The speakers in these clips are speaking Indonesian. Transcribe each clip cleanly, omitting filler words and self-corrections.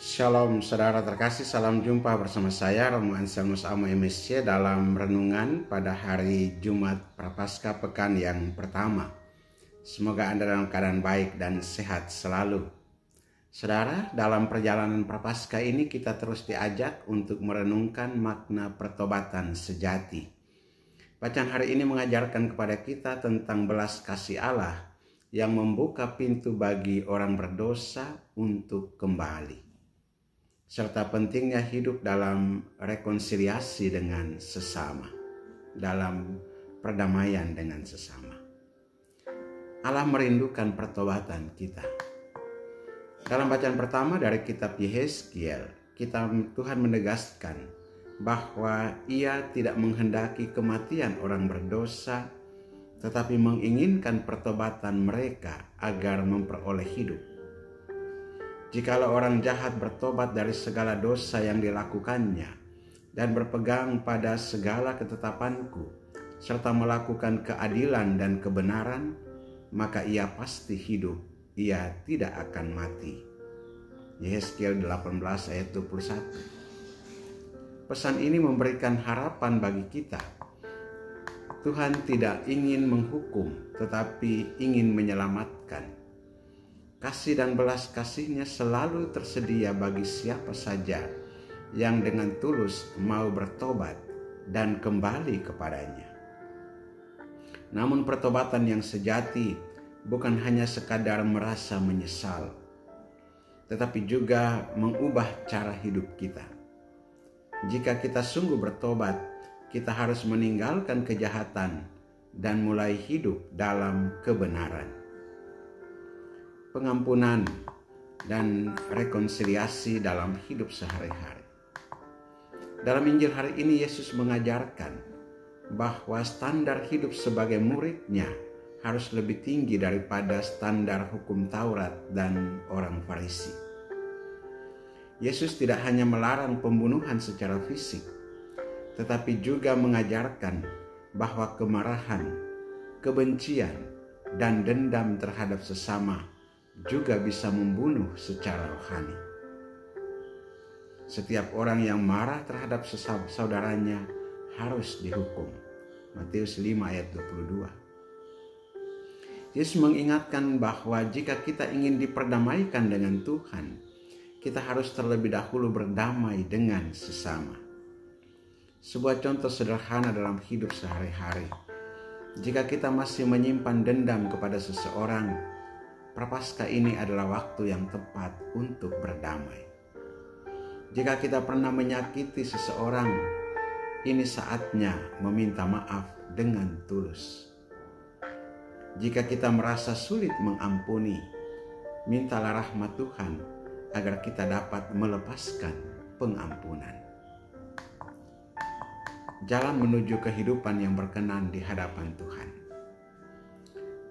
Shalom saudara terkasih, salam jumpa bersama saya Romo Anselmus Amo MSC dalam renungan pada hari Jumat Prapaskah pekan yang pertama. Semoga Anda dalam keadaan baik dan sehat selalu. Saudara, dalam perjalanan Prapaskah ini kita terus diajak untuk merenungkan makna pertobatan sejati. Bacaan hari ini mengajarkan kepada kita tentang belas kasih Allah yang membuka pintu bagi orang berdosa untuk kembali, serta pentingnya hidup dalam rekonsiliasi dengan sesama, dalam perdamaian dengan sesama. Allah merindukan pertobatan kita. Dalam bacaan pertama dari kitab Yehezkiel, Tuhan menegaskan bahwa Ia tidak menghendaki kematian orang berdosa, tetapi menginginkan pertobatan mereka agar memperoleh hidup. Jikalau orang jahat bertobat dari segala dosa yang dilakukannya dan berpegang pada segala ketetapanku, serta melakukan keadilan dan kebenaran, maka ia pasti hidup, ia tidak akan mati. Yehezkiel 18 ayat 21. Pesan ini memberikan harapan bagi kita. Tuhan tidak ingin menghukum, tetapi ingin menyelamatkan. Kasih dan belas kasih-Nya selalu tersedia bagi siapa saja yang dengan tulus mau bertobat dan kembali kepadanya. Namun pertobatan yang sejati bukan hanya sekadar merasa menyesal, tetapi juga mengubah cara hidup kita. Jika kita sungguh bertobat, kita harus meninggalkan kejahatan dan mulai hidup dalam kebenaran. Pengampunan dan rekonsiliasi dalam hidup sehari-hari. Dalam Injil hari ini Yesus mengajarkan bahwa standar hidup sebagai murid-Nya harus lebih tinggi daripada standar hukum Taurat dan orang Farisi. Yesus tidak hanya melarang pembunuhan secara fisik, tetapi juga mengajarkan bahwa kemarahan, kebencian, dan dendam terhadap sesama juga bisa membunuh secara rohani. Setiap orang yang marah terhadap saudaranya harus dihukum. Matius 5 ayat 22. Yesus mengingatkan bahwa jika kita ingin diperdamaikan dengan Tuhan, kita harus terlebih dahulu berdamai dengan sesama. Sebuah contoh sederhana dalam hidup sehari-hari. Jika kita masih menyimpan dendam kepada seseorang, Prapaskah ini adalah waktu yang tepat untuk berdamai. Jika kita pernah menyakiti seseorang, ini saatnya meminta maaf dengan tulus. Jika kita merasa sulit mengampuni, mintalah rahmat Tuhan agar kita dapat melepaskan pengampunan. Jalan menuju kehidupan yang berkenan di hadapan Tuhan.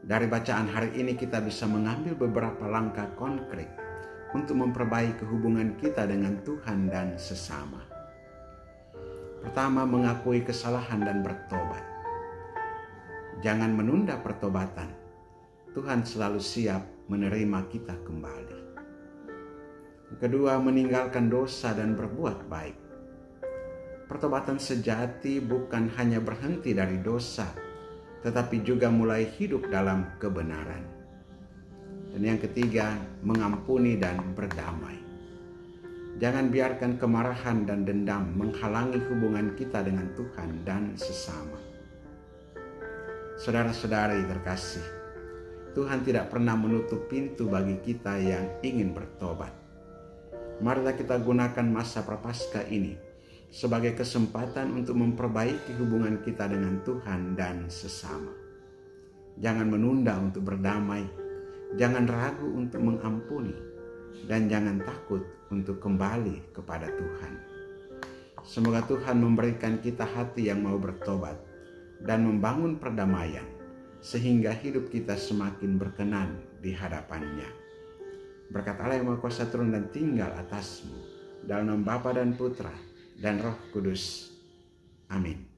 Dari bacaan hari ini kita bisa mengambil beberapa langkah konkret untuk memperbaiki hubungan kita dengan Tuhan dan sesama. Pertama, mengakui kesalahan dan bertobat. Jangan menunda pertobatan. Tuhan selalu siap menerima kita kembali. Kedua, meninggalkan dosa dan berbuat baik. Pertobatan sejati bukan hanya berhenti dari dosa, tetapi juga mulai hidup dalam kebenaran. Dan yang ketiga, mengampuni dan berdamai. Jangan biarkan kemarahan dan dendam menghalangi hubungan kita dengan Tuhan dan sesama. Saudara-saudari terkasih, Tuhan tidak pernah menutup pintu bagi kita yang ingin bertobat. Marilah kita gunakan masa Prapaskah ini sebagai kesempatan untuk memperbaiki hubungan kita dengan Tuhan dan sesama. Jangan menunda untuk berdamai, jangan ragu untuk mengampuni, dan jangan takut untuk kembali kepada Tuhan. Semoga Tuhan memberikan kita hati yang mau bertobat dan membangun perdamaian, sehingga hidup kita semakin berkenan di hadapan-Nya. Berkat Allah yang Maha Kuasa turun dan tinggal atasmu, dalam nama Bapa dan Putra dan Roh Kudus. Amin.